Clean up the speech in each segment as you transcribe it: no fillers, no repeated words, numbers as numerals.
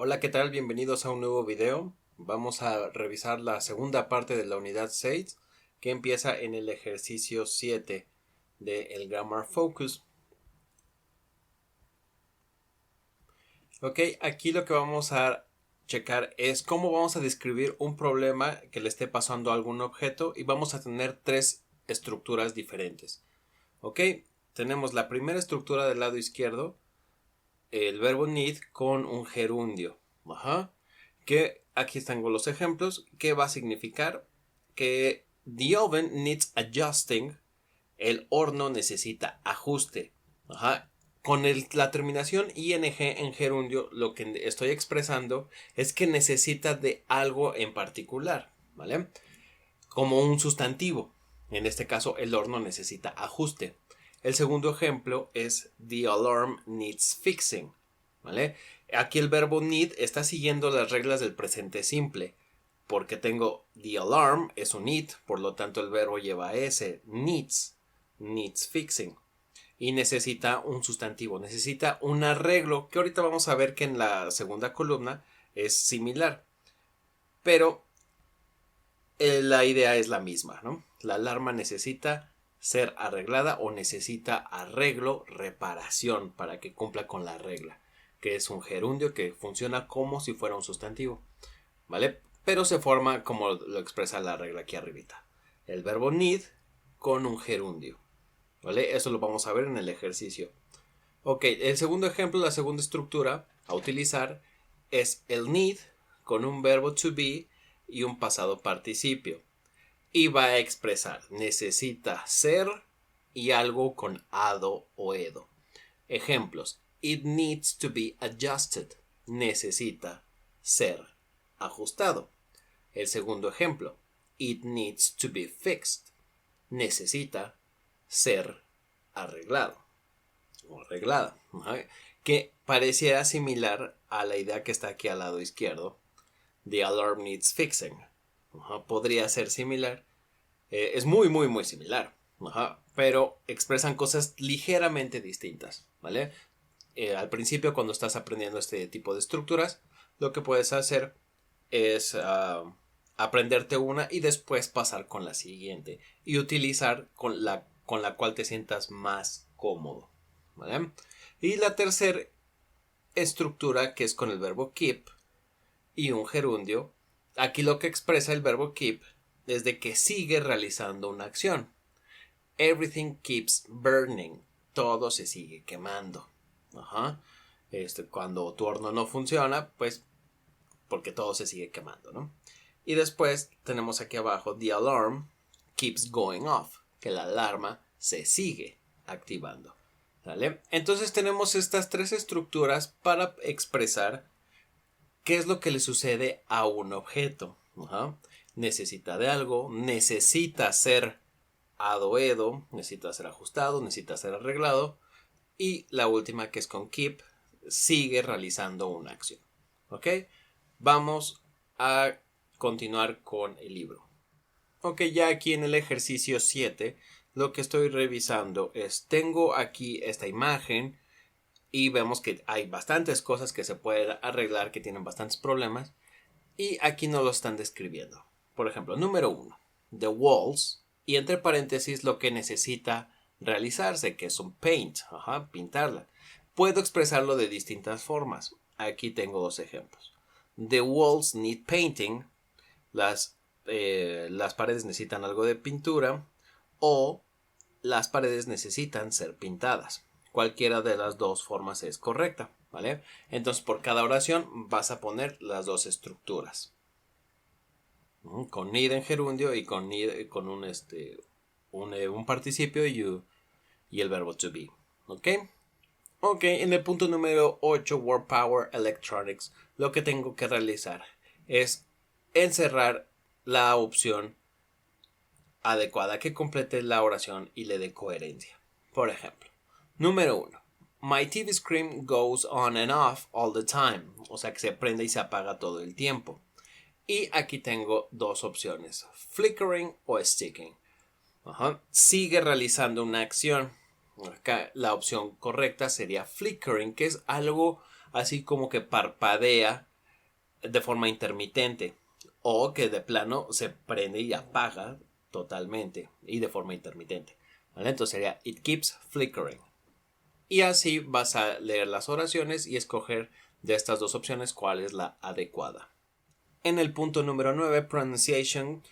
Hola, ¿qué tal? Bienvenidos a un nuevo video. Vamos a revisar la segunda parte de la unidad 6 que empieza en el ejercicio 7 del Grammar Focus. Ok, aquí lo que vamos a checar es cómo vamos a describir un problema que le esté pasando a algún objeto y vamos a tener tres estructuras diferentes. Ok, tenemos la primera estructura del lado izquierdo, el verbo need con un gerundio. Que aquí tengo los ejemplos. ¿Qué va a significar? Que the oven needs adjusting. El horno necesita ajuste. Con la terminación ing en gerundio, lo que estoy expresando es que necesita de algo en particular, ¿vale? Como un sustantivo. En este caso, el horno necesita ajuste. El segundo ejemplo es the alarm needs fixing, ¿vale? Aquí el verbo need está siguiendo las reglas del presente simple, porque tengo the alarm es un need, por lo tanto el verbo lleva s, needs fixing, y necesita un sustantivo, necesita un arreglo, que ahorita vamos a ver que en la segunda columna es similar, pero la idea es la misma, ¿no? La alarma necesita ser arreglada o necesita arreglo, reparación para que cumpla con la regla, que es un gerundio que funciona como si fuera un sustantivo, ¿vale? Pero se forma como lo expresa la regla aquí arribita. El verbo need con un gerundio, ¿vale? Eso lo vamos a ver en el ejercicio. Ok, el segundo ejemplo, la segunda estructura a utilizar es el need con un verbo to be y un pasado participio. Y va a expresar necesita ser y algo con ado o edo. Ejemplos. It needs to be adjusted. Necesita ser ajustado. El segundo ejemplo. It needs to be fixed. Necesita ser arreglado o arreglada. Que pareciera similar a la idea que está aquí al lado izquierdo. The alarm needs fixing. Podría ser similar. Es muy similar. Pero expresan cosas ligeramente distintas, ¿vale? Al principio, cuando estás aprendiendo este tipo de estructuras, lo que puedes hacer es aprenderte una y después pasar con la siguiente y utilizar con la cual te sientas más cómodo, ¿vale? Y la tercera estructura, que es con el verbo keep y un gerundio, aquí lo que expresa el verbo keep es de que sigue realizando una acción. Everything keeps burning. Todo se sigue quemando. Cuando tu horno no funciona, pues porque todo se sigue quemando, ¿no? Y después tenemos aquí abajo the alarm keeps going off, que la alarma se sigue activando, ¿vale? Entonces tenemos estas tres estructuras para expresar qué es lo que le sucede a un objeto. Necesita de algo, necesita ser adoedo, necesita ser ajustado, necesita ser arreglado, y la última, que es con keep, sigue realizando una acción. ¿Ok? Vamos a continuar con el libro. Ok, ya aquí en el ejercicio 7, lo que estoy revisando es, tengo aquí esta imagen y vemos que hay bastantes cosas que se pueden arreglar, que tienen bastantes problemas, y aquí nos lo están describiendo. Por ejemplo, número 1, the walls, y entre paréntesis lo que necesita realizarse, que es un paint, pintarla. Puedo expresarlo de distintas formas. Aquí tengo dos ejemplos. The walls need painting. Las paredes necesitan algo de pintura, o las paredes necesitan ser pintadas. Cualquiera de las dos formas es correcta, ¿vale? Entonces, por cada oración vas a poner las dos estructuras. Con need en gerundio y con need, con un participio y el verbo to be. ¿Ok? Ok, en el punto número 8, Word Power Electronics, lo que tengo que realizar es encerrar la opción adecuada que complete la oración y le dé coherencia. Por ejemplo, número 1. My TV screen goes on and off all the time. O sea que se prende y se apaga todo el tiempo. Y aquí tengo dos opciones, flickering o sticking. Sigue realizando una acción. Acá la opción correcta sería flickering, que es algo así como que parpadea de forma intermitente o que de plano se prende y apaga totalmente y de forma intermitente. ¿Vale? Entonces sería it keeps flickering. Y así vas a leer las oraciones y escoger de estas dos opciones cuál es la adecuada. En el punto número 9, pronunciation,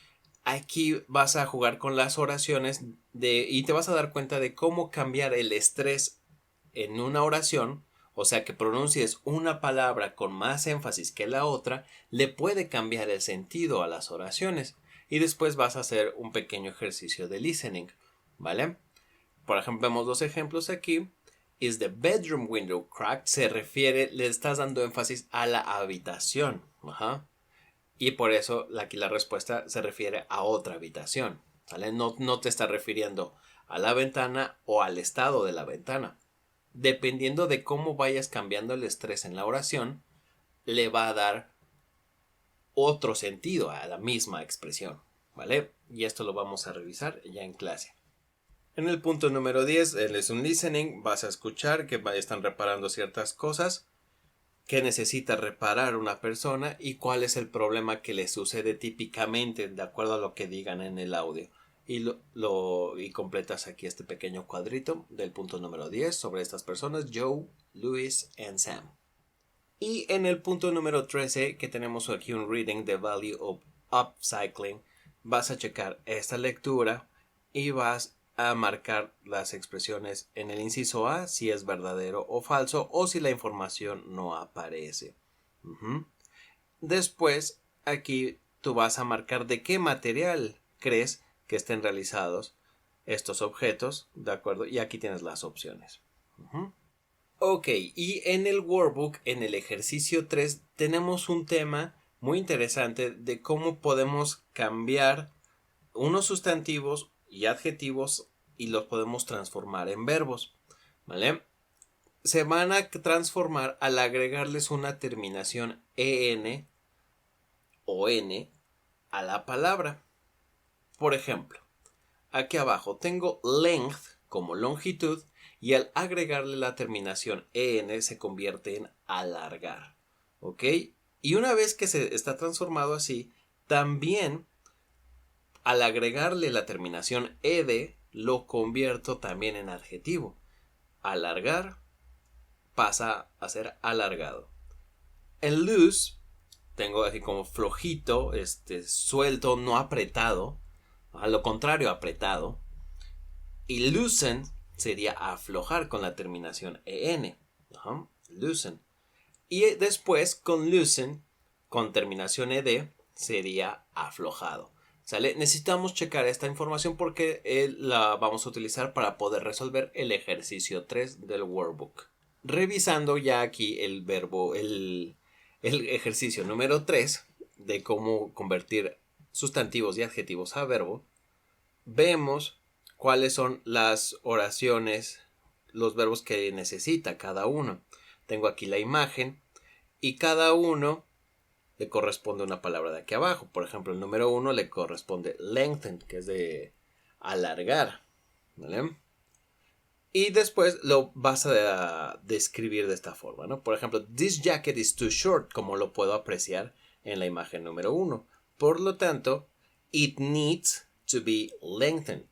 aquí vas a jugar con las oraciones y te vas a dar cuenta de cómo cambiar el estrés en una oración, o sea que pronuncies una palabra con más énfasis que la otra, le puede cambiar el sentido a las oraciones. Y después vas a hacer un pequeño ejercicio de listening, ¿vale? Por ejemplo, vemos dos ejemplos aquí. Is the bedroom window cracked? Se refiere, le estás dando énfasis a la habitación. Ajá. Y por eso aquí la respuesta se refiere a otra habitación. ¿Vale? No te está refiriendo a la ventana o al estado de la ventana. Dependiendo de cómo vayas cambiando el estrés en la oración, le va a dar otro sentido a la misma expresión. ¿Vale? Y esto lo vamos a revisar ya en clase. En el punto número 10, es un listening. Vas a escuchar que están reparando ciertas cosas que necesita reparar una persona y cuál es el problema que le sucede típicamente de acuerdo a lo que digan en el audio. Y completas aquí este pequeño cuadrito del punto número 10 sobre estas personas, Joe, Louis and Sam. Y en el punto número 13, que tenemos aquí un reading, The Value of Upcycling, vas a checar esta lectura y vas a marcar las expresiones en el inciso A si es verdadero o falso o si la información no aparece. Después, aquí tú vas a marcar de qué material crees que estén realizados estos objetos, ¿de acuerdo? Y aquí tienes las opciones. Ok, y en el workbook, en el ejercicio 3, tenemos un tema muy interesante de cómo podemos cambiar unos sustantivos y adjetivos y los podemos transformar en verbos, ¿vale? Se van a transformar al agregarles una terminación en o n a la palabra. Por ejemplo, aquí abajo tengo length como longitud y al agregarle la terminación en se convierte en alargar, ¿ok? Y una vez que se está transformado así, también al agregarle la terminación ed lo convierto también en adjetivo. Alargar pasa a ser alargado. En loose tengo así como flojito, suelto, no apretado. A lo contrario, apretado. Y loosen sería aflojar con la terminación en. Loosen. Y después con loosen, con terminación ed, sería aflojado. ¿Sale? Necesitamos checar esta información porque la vamos a utilizar para poder resolver el ejercicio 3 del workbook. Revisando ya aquí el verbo, el ejercicio número 3 de cómo convertir sustantivos y adjetivos a verbo, vemos cuáles son las oraciones, los verbos que necesita cada uno. Tengo aquí la imagen y cada uno le corresponde una palabra de aquí abajo. Por ejemplo, el número 1 le corresponde lengthen, que es de alargar, ¿vale? Y después lo vas a describir de esta forma, ¿no? Por ejemplo, this jacket is too short, como lo puedo apreciar en la imagen número 1. Por lo tanto, it needs to be lengthened.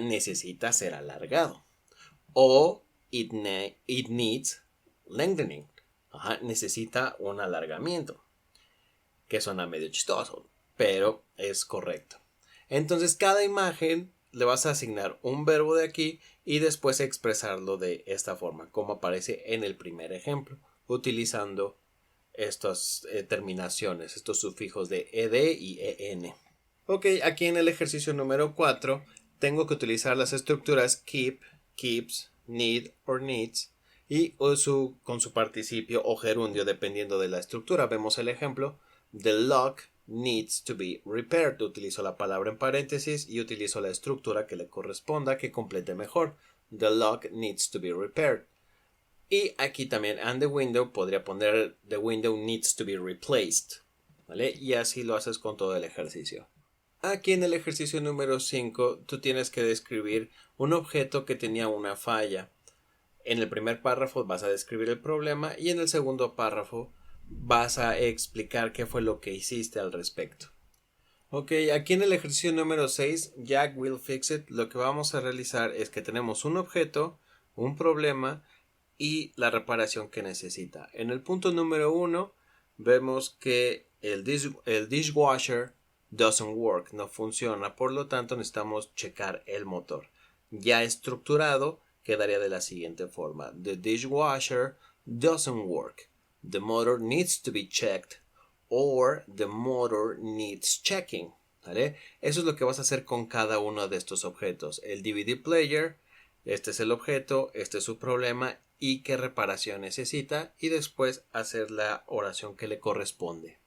Necesita ser alargado. O it needs lengthening. Necesita un alargamiento. Que suena medio chistoso, pero es correcto. Entonces, cada imagen le vas a asignar un verbo de aquí y después expresarlo de esta forma, como aparece en el primer ejemplo, utilizando estas terminaciones, estos sufijos de ed y en. Ok, aquí en el ejercicio número 4 tengo que utilizar las estructuras keep, keeps, need or needs y con su participio o gerundio dependiendo de la estructura. Vemos el ejemplo. The lock needs to be repaired. Utilizo la palabra en paréntesis y utilizo la estructura que le corresponda, que complete mejor. The lock needs to be repaired. Y aquí también, and the window, podría poner the window needs to be replaced. ¿Vale? Y así lo haces con todo el ejercicio. Aquí en el ejercicio número 5, tú tienes que describir un objeto que tenía una falla. En el primer párrafo vas a describir el problema y en el segundo párrafo vas a explicar qué fue lo que hiciste al respecto. Ok, aquí en el ejercicio número 6, Jack will fix it, lo que vamos a realizar es que tenemos un objeto, un problema y la reparación que necesita. En el punto número 1 vemos que el dishwasher doesn't work, no funciona, por lo tanto necesitamos checar el motor. Ya estructurado quedaría de la siguiente forma: the dishwasher doesn't work, the motor needs to be checked, or the motor needs checking. ¿Vale? Eso es lo que vas a hacer con cada uno de estos objetos. El DVD player, este es el objeto, este es su problema y qué reparación necesita, y después hacer la oración que le corresponde.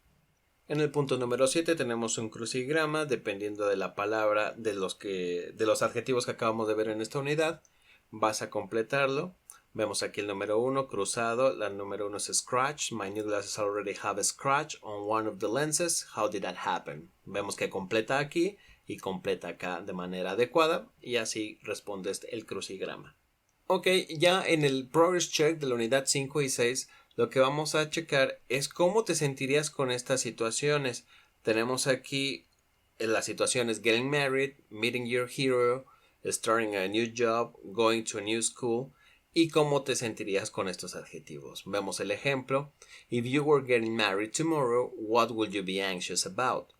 En el punto número 7 tenemos un crucigrama dependiendo de la palabra, de los adjetivos que acabamos de ver en esta unidad. Vas a completarlo. Vemos aquí el número 1 cruzado, la número 1 es scratch. My new glasses already have a scratch on one of the lenses. How did that happen? Vemos que completa aquí y completa acá de manera adecuada, y así respondes el crucigrama. Ok, ya en el Progress Check de la unidad 5 y 6, lo que vamos a checar es cómo te sentirías con estas situaciones. Tenemos aquí las situaciones getting married, meeting your hero, starting a new job, going to a new school, y cómo te sentirías con estos adjetivos. Vemos el ejemplo: if you were getting married tomorrow, what would you be anxious about?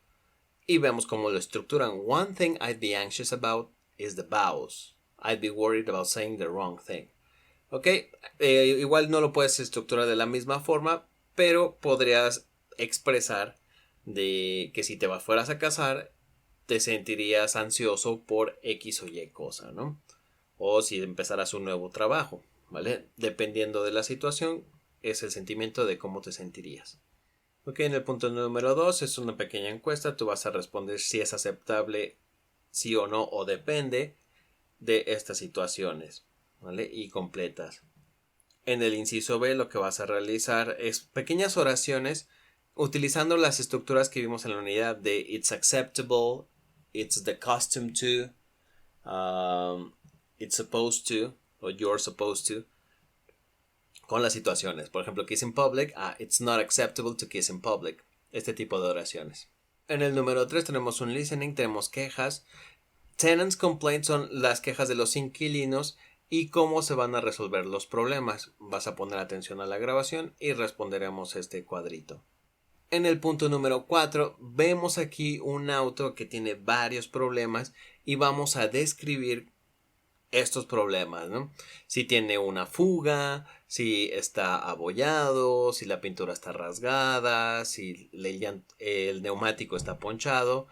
Y vemos cómo lo estructuran. One thing I'd be anxious about is the vows. I'd be worried about saying the wrong thing. Ok, igual no lo puedes estructurar de la misma forma, pero podrías expresar de que si te fueras a casar, te sentirías ansioso por X o Y cosa, ¿no? O si empezaras un nuevo trabajo, ¿vale? Dependiendo de la situación, es el sentimiento de cómo te sentirías. Ok, en el punto número 2 es una pequeña encuesta. Tú vas a responder si es aceptable, sí o no, o depende de estas situaciones, ¿vale? Y completas. En el inciso B lo que vas a realizar es pequeñas oraciones utilizando las estructuras que vimos en la unidad de it's acceptable, it's the custom to, it's supposed to, o you're supposed to, con las situaciones. Por ejemplo, kiss in public, it's not acceptable to kiss in public. Este tipo de oraciones. En el número 3 tenemos un listening, tenemos quejas. Tenants complaints son las quejas de los inquilinos y cómo se van a resolver los problemas. Vas a poner atención a la grabación y responderemos este cuadrito. En el punto número 4 vemos aquí un auto que tiene varios problemas y vamos a describir estos problemas, ¿no? Si tiene una fuga, si está abollado, si la pintura está rasgada, si el neumático está ponchado,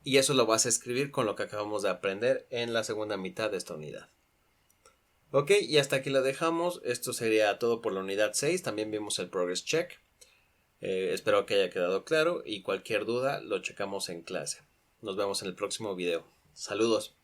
y eso lo vas a escribir con lo que acabamos de aprender en la segunda mitad de esta unidad. Ok, y hasta aquí lo dejamos. Esto sería todo por la unidad 6. También vimos el Progress Check. Espero que haya quedado claro, y cualquier duda lo checamos en clase. Nos vemos en el próximo video. Saludos.